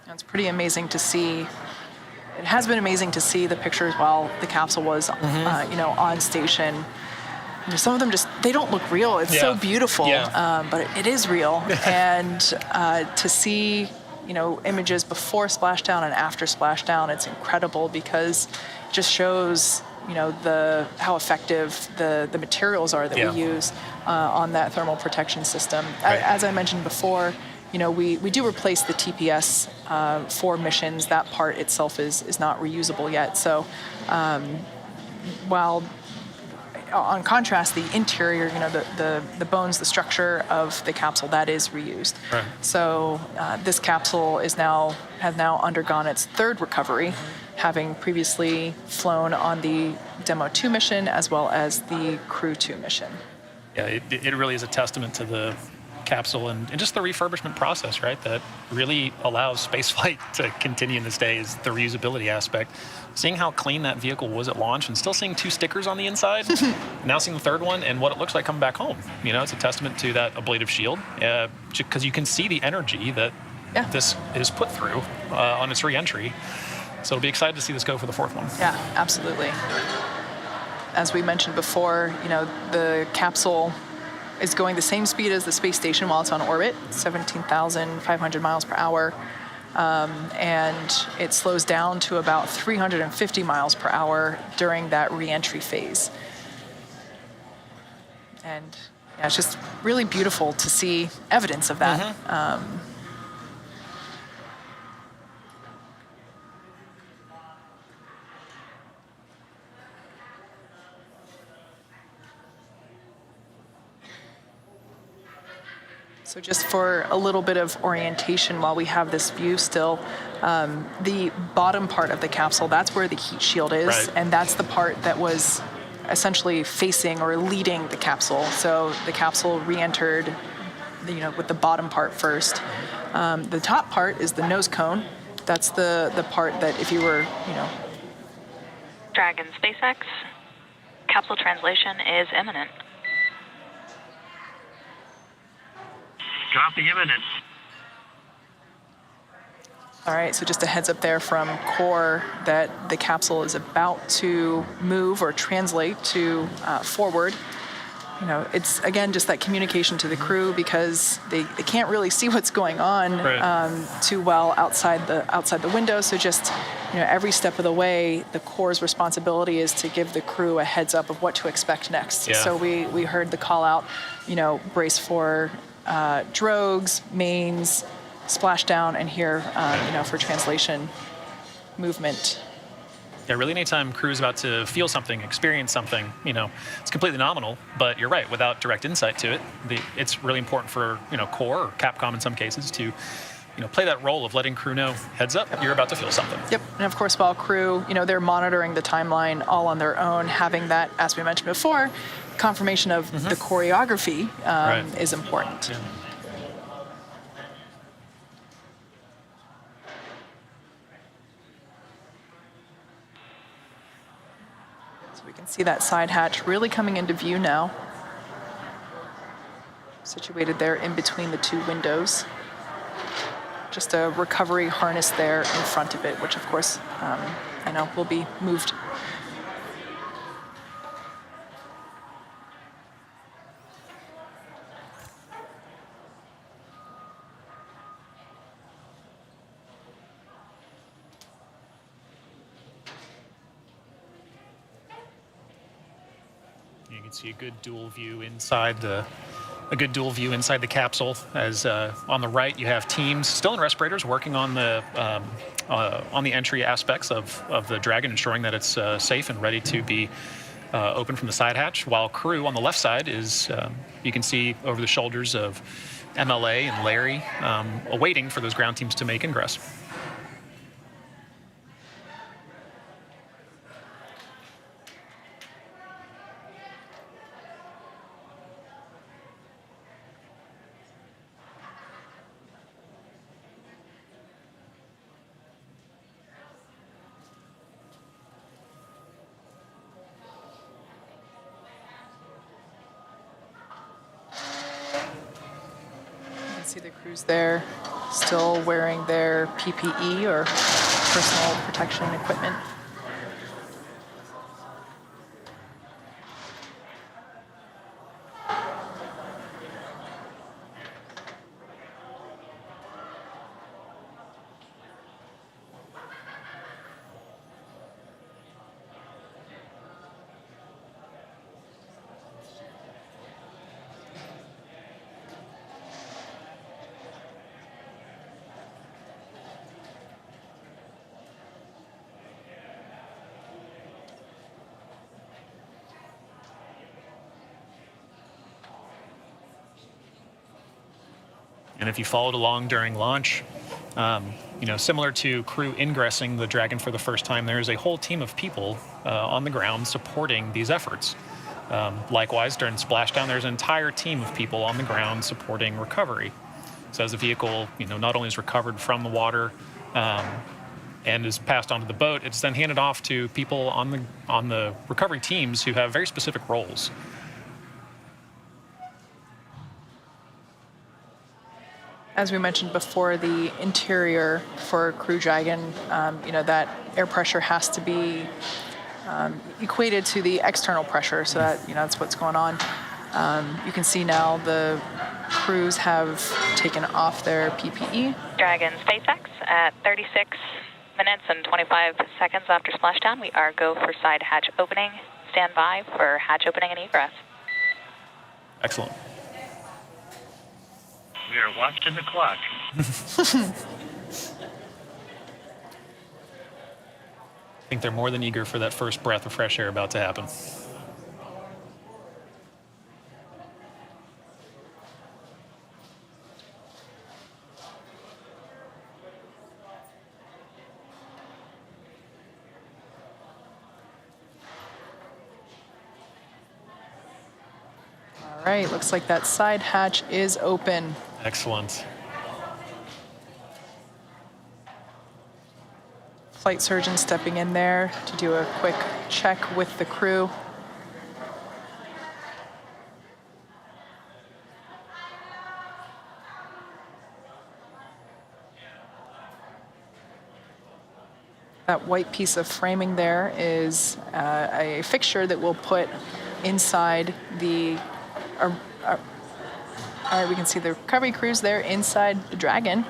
It's pretty amazing to see. It has been amazing to see the pictures while the capsule was, on station. Some of them they don't look real. It's so beautiful, but it is real. And to see, images before splashdown and after splashdown, it's incredible because it just shows, how effective the materials are that we use on that thermal protection system. Right. As I mentioned before, we do replace the TPS for missions. That part itself is not reusable yet. So while on contrast, the interior, the bones, the structure of the capsule, that is reused. Right. So this capsule has now undergone its third recovery, having previously flown on the Demo 2 mission as well as the Crew 2 mission. Yeah, it really is a testament to the capsule and just the refurbishment process, right? That really allows spaceflight to continue in this day is the reusability aspect. Seeing how clean that vehicle was at launch and still seeing 2 stickers on the inside, now seeing the third one and what it looks like coming back home. It's a testament to that ablative shield because you can see the energy that this is put through on its re-entry. So I'll be excited to see this go for the 4th one. Yeah, absolutely. As we mentioned before, the capsule is going the same speed as the space station while it's on orbit, 17,500 miles per hour. And it slows down to about 350 miles per hour during that re-entry phase. And it's just really beautiful to see evidence of that. So just for a little bit of orientation while we have this view still, the bottom part of the capsule, that's where the heat shield is, right. And that's the part that was essentially facing or leading the capsule. So the capsule re-entered, with the bottom part first. The top part is the nose cone. That's the part that if you were, Dragon SpaceX, capsule translation is imminent. Copy, imminent. All right, so just a heads up there from core that the capsule is about to move or translate to forward. It's again just that communication to the crew because they can't really see what's going on too well outside the window. So just every step of the way, the core's responsibility is to give the crew a heads up of what to expect next. Yeah. So we heard the call out, brace for drogues, mains, splashdown, and here, for translation movement. Yeah, really anytime crew is about to feel something, experience something, it's completely nominal, but you're right, without direct insight to it, it's really important for, core or Capcom in some cases to play that role of letting crew know, heads up, you're about to feel something. Yep, and of course, while crew, they're monitoring the timeline all on their own, having that, as we mentioned before, confirmation of the choreography is important. Yeah. So we can see that side hatch really coming into view now, situated there in between the two windows. Just a recovery harness there in front of it, which of course, I know will be moved. You can see a good dual view inside the capsule. As on the right, you have teams still in respirators working on the entry aspects of the Dragon, ensuring that it's safe and ready to be open from the side hatch. While crew on the left side is, you can see over the shoulders of MLA and Larry, awaiting for those ground teams to make ingress. See the crews there still wearing their PPE or personal protection equipment. And if you followed along during launch, similar to crew ingressing the Dragon for the first time, there is a whole team of people on the ground supporting these efforts. Likewise, during Splashdown, there's an entire team of people on the ground supporting recovery. So as the vehicle, not only is recovered from the water and is passed onto the boat, it's then handed off to people on the recovery teams who have very specific roles. As we mentioned before, the interior for Crew Dragon, that air pressure has to be equated to the external pressure, so that that's what's going on. You can see now the crews have taken off their PPE. Dragon SpaceX at 36 minutes and 25 seconds after splashdown. We are go for side hatch opening. Stand by for hatch opening and egress. Excellent. We are watching the clock. I think they're more than eager for that first breath of fresh air about to happen. All right, looks like that side hatch is open. Excellent. Flight surgeon stepping in there to do a quick check with the crew. That white piece of framing there is a fixture that we'll put inside the all right, we can see the recovery crews there inside the Dragon.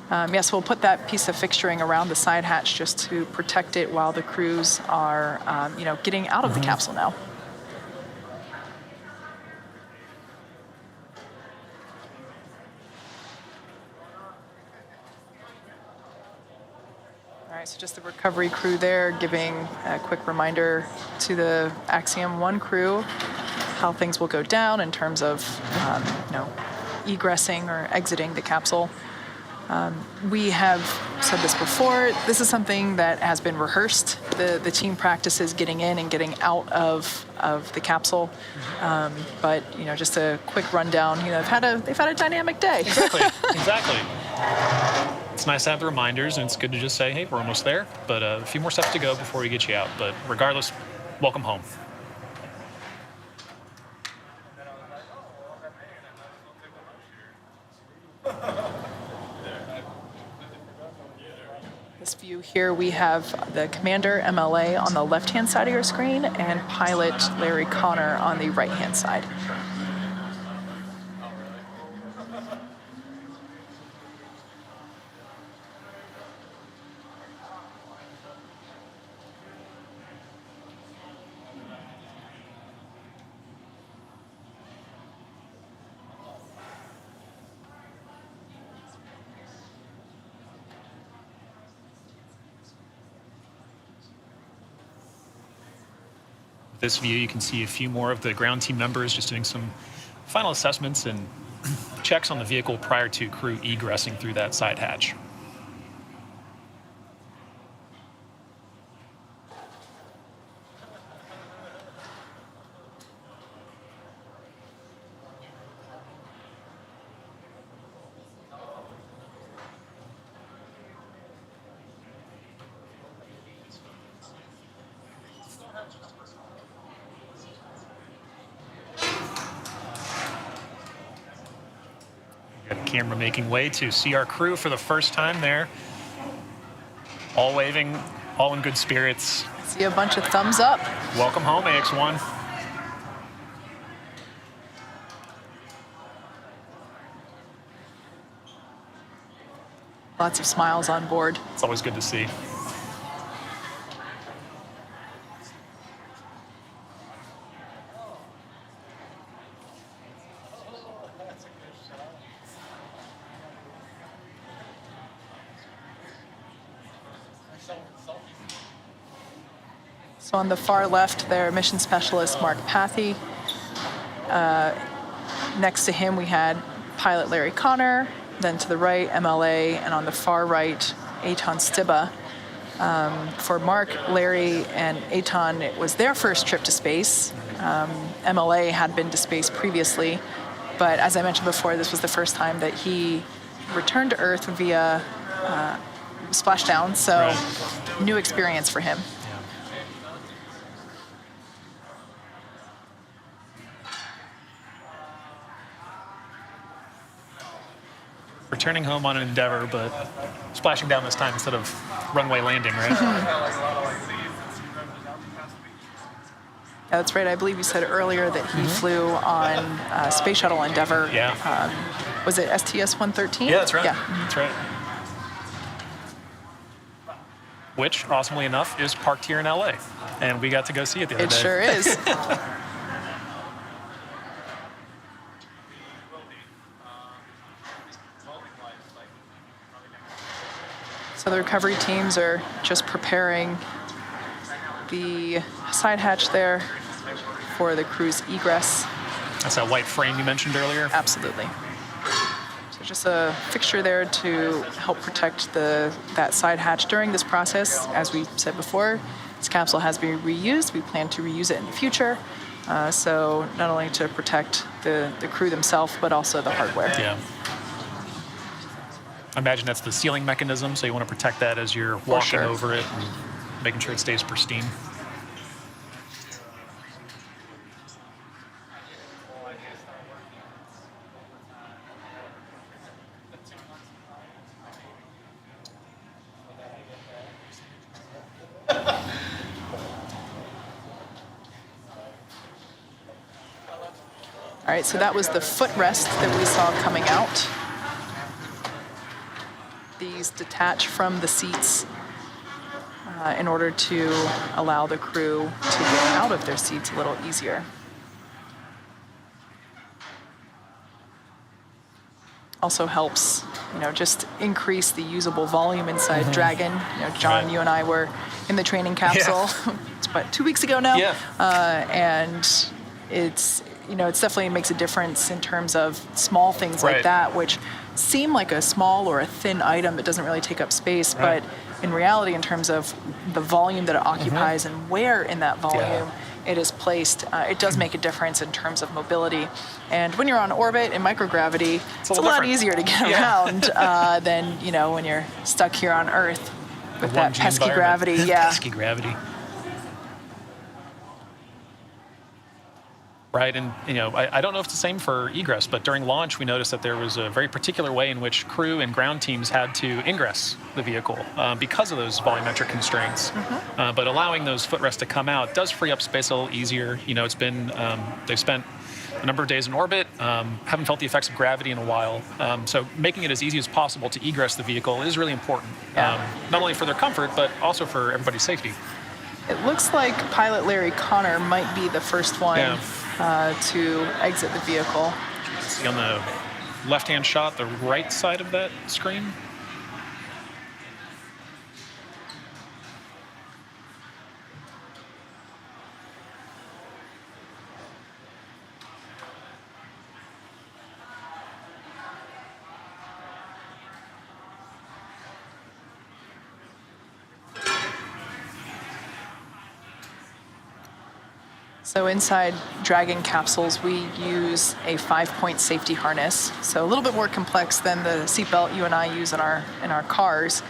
Yes, we'll put that piece of fixturing around the side hatch just to protect it while the crews are, getting out of the capsule now. All right, so just the recovery crew there giving a quick reminder to the Axiom 1 crew how things will go down in terms of, egressing or exiting the capsule. We have said this before. This is something that has been rehearsed. The team practices getting in and getting out of the capsule. But just a quick rundown. They've had a dynamic day. Exactly. It's nice to have the reminders, and it's good to just say, hey, we're almost there. But a few more steps to go before we get you out. But regardless, welcome home. This view here, we have the commander, MLA, on the left-hand side of your screen, and pilot Larry Connor on the right-hand side. This view, you can see a few more of the ground team members just doing some final assessments and checks on the vehicle prior to crew egressing through that side hatch. Camera making way to see our crew for the first time there. All waving, all in good spirits. See a bunch of thumbs up. Welcome home, AX1. Lots of smiles on board. It's always good to see. So on the far left there, mission specialist Mark Pathy. Next to him, we had pilot Larry Connor. Then to the right, MLA, and on the far right, Eitan Stibba. For Mark, Larry, and Eitan, it was their first trip to space. MLA had been to space previously, but as I mentioned before, this was the first time that he returned to Earth via Splashdown, so Right. New experience for him. Returning home on an Endeavor, but splashing down this time instead of runway landing, right? Yeah, that's right. I believe you said earlier that he flew on Space Shuttle Endeavour. Yeah. Was it STS-113? Yeah, that's right. Yeah. That's right. Which, awesomely enough, is parked here in LA. And we got to go see it the other It day. sure is. So the recovery teams are just preparing the side hatch there for the crew's egress. That's that white frame you mentioned earlier. Absolutely. So just a fixture there to help protect that side hatch during this process. As we said before, this capsule has been reused. We plan to reuse it in the future. So not only to protect the crew themselves, but also the hardware. Yeah. I imagine that's the sealing mechanism, so you want to protect that as you're walking sure. over it and making sure it stays pristine. All right, so that was the footrest that we saw coming out. These detach from the seats in order to allow the crew to get out of their seats a little easier. Also helps, just increase the usable volume inside Dragon. John, Right. you and I were in the training capsule. It's about 2 weeks ago now. Yeah. And it's definitely makes a difference in terms of small things like Right. that, which seem like a small or a thin item that doesn't really take up space, Right. but in reality, in terms of the volume that it occupies and where in that volume it is placed, it does make a difference in terms of mobility. And when you're on orbit in microgravity, it's a lot different. easier to get around than when you're stuck here on Earth with The that 1G pesky environment. gravity. Yeah. Pesky gravity. Right, and I don't know if it's the same for Egress, but during launch we noticed that there was a very particular way in which crew and ground teams had to ingress the vehicle because of those volumetric constraints. But allowing those footrests to come out does free up space a little easier. It's been they've spent a number of days in orbit, haven't felt the effects of gravity in a while. So making it as easy as possible to egress the vehicle is really important, not only for their comfort but also for everybody's safety. It looks like pilot Larry Connor might be the first one to exit the vehicle. See on the left-hand shot, the right side of that screen. So inside Dragon capsules, we use a 5-point safety harness. So a little bit more complex than the seatbelt you and I use in our cars.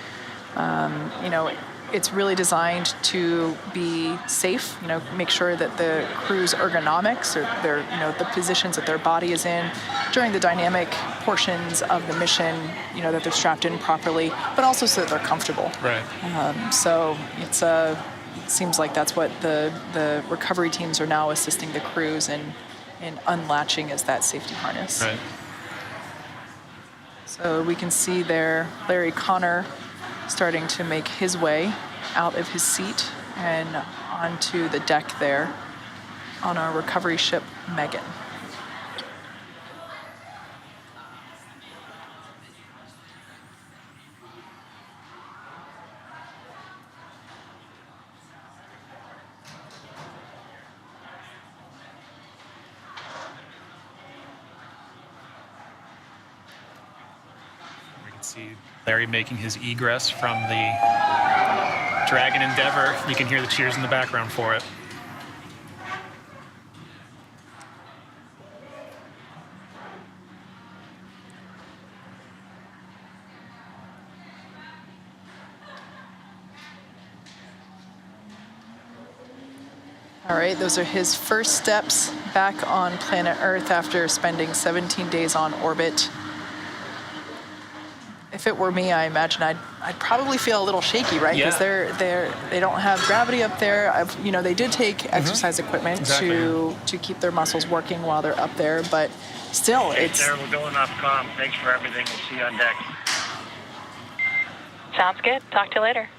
It's really designed to be safe. Make sure that the crew's ergonomics or the positions that their body is in during the dynamic portions of the mission, that they're strapped in properly, but also so that they're comfortable. Right. So it seems like that's what the recovery teams are now assisting the crews in unlatching is that safety harness. Right. So we can see there Larry Connor starting to make his way out of his seat and onto the deck there on our recovery ship Megan. See Larry making his egress from the Dragon Endeavor. You can hear the cheers in the background for it. All right, those are his first steps back on planet Earth after spending 17 days on orbit. If it were me, I imagine I'd probably feel a little shaky, right? Because they don't have gravity up there. They did take exercise equipment to keep their muscles working while they're up there, but still, Hey, Sarah, we're going off comm. Thanks for everything. We'll see you on deck. Sounds good. Talk to you later.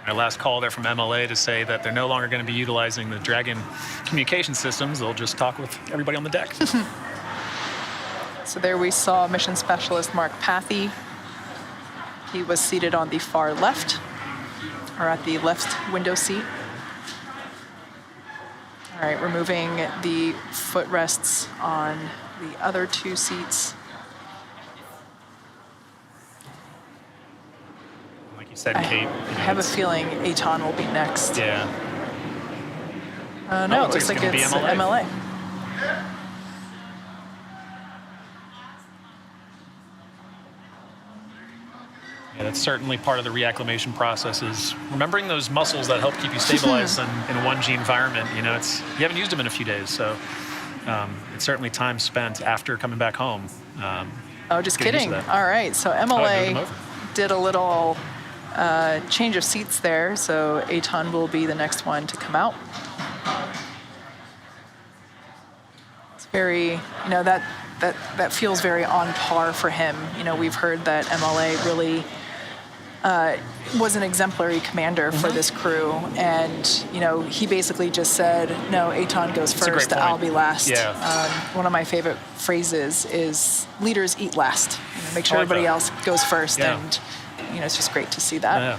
My last call there from MLA to say that they're no longer going to be utilizing the Dragon communication systems. They'll just talk with everybody on the deck. So there we saw mission specialist Mark Pathy. He was seated on the far left, or at the left window seat. All right, removing the footrests on the other two seats. Like you said, I Kate. have a feeling Aton will be next. Yeah. No, it looks like gonna be it's MLA. MLA. Yeah, that's certainly part of the reacclimation process is remembering those muscles that help keep you stabilized in a 1G environment. You haven't used them in a few days, so it's certainly time spent after coming back home. Oh, just getting used kidding. to that. All right, so moved them MLA over. did a little change of seats there, so Aton will be the next one to come out. It's very, that feels very on par for him. We've heard that MLA really was an exemplary commander for this crew, and he basically just said, "No, Aton goes That's a great first. point. I'll be last." Yeah. One of my favorite phrases is "leaders eat last." Make sure I like everybody that. else goes first, Yeah. and it's just great to see that. Yeah.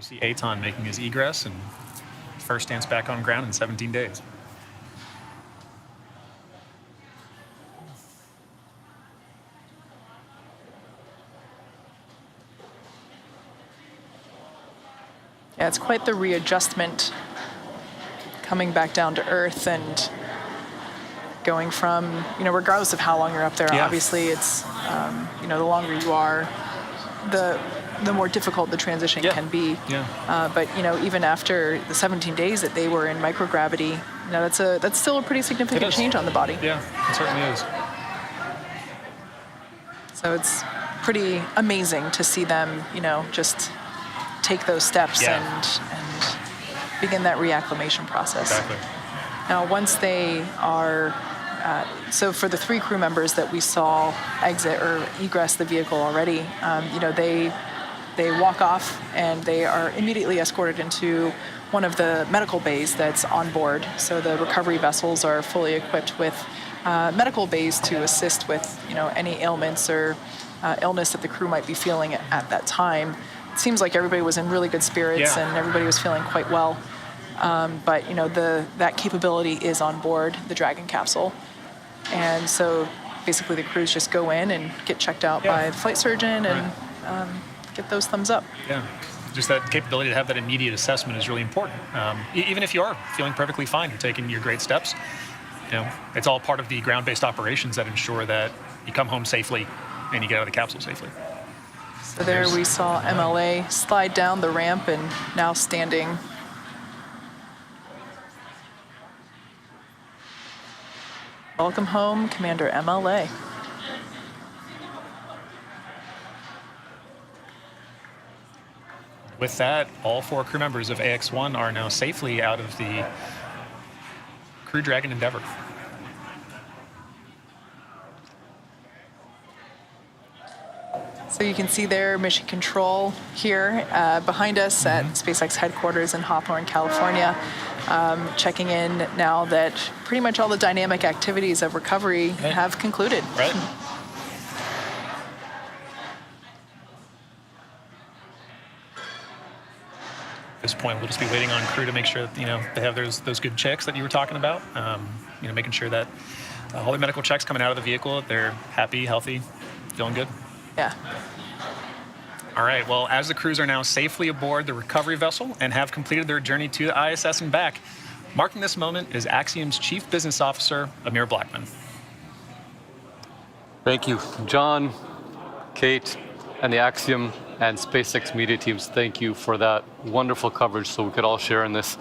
see Aton making his egress and first dance back on ground in 17 days. Yeah, it's quite the readjustment coming back down to Earth and going from, regardless of how long you're up there, Yeah. obviously it's, the longer you are, the more difficult the transition can be. Yeah. But, even after the 17 days that they were in microgravity, that's still a pretty significant change on the body. Yeah, it certainly is. So it's pretty amazing to see them, just take those steps and begin that reacclimation process. Exactly. Now, once they are, so for the 3 crew members that we saw exit or egress the vehicle already, they walk off and they are immediately escorted into one of the medical bays that's on board. So the recovery vessels are fully equipped with medical bays to assist with, any ailments or illness that the crew might be feeling at that time. It seems like everybody was in really good spirits and everybody was feeling quite well. But that capability is on board the Dragon capsule. And so basically the crews just go in and get checked out by the flight surgeon and get those thumbs up. Yeah, just that capability to have that immediate assessment is really important. Even if you are feeling perfectly fine, you're taking your great steps, it's all part of the ground-based operations that ensure that you come home safely and you get out of the capsule safely. So there we saw MLA slide down the ramp and now standing. Welcome home, Commander MLA. With that, all 4 crew members of AX-1 are now safely out of the Crew Dragon Endeavour. So you can see there mission control here behind us at SpaceX headquarters in Hawthorne, California. Checking in now that pretty much all the dynamic activities of recovery have concluded. Right. At this point, we'll just be waiting on crew to make sure that they have those good checks that you were talking about. Making sure that all the medical checks coming out of the vehicle, they're happy, healthy, feeling good. Yeah. All right. Well, as the crews are now safely aboard the recovery vessel and have completed their journey to the ISS and back, marking this moment is Axiom's Chief Business Officer, Amir Blackman. Thank you, John, Kate, and the Axiom and SpaceX media teams. Thank you for that wonderful coverage so we could all share in this.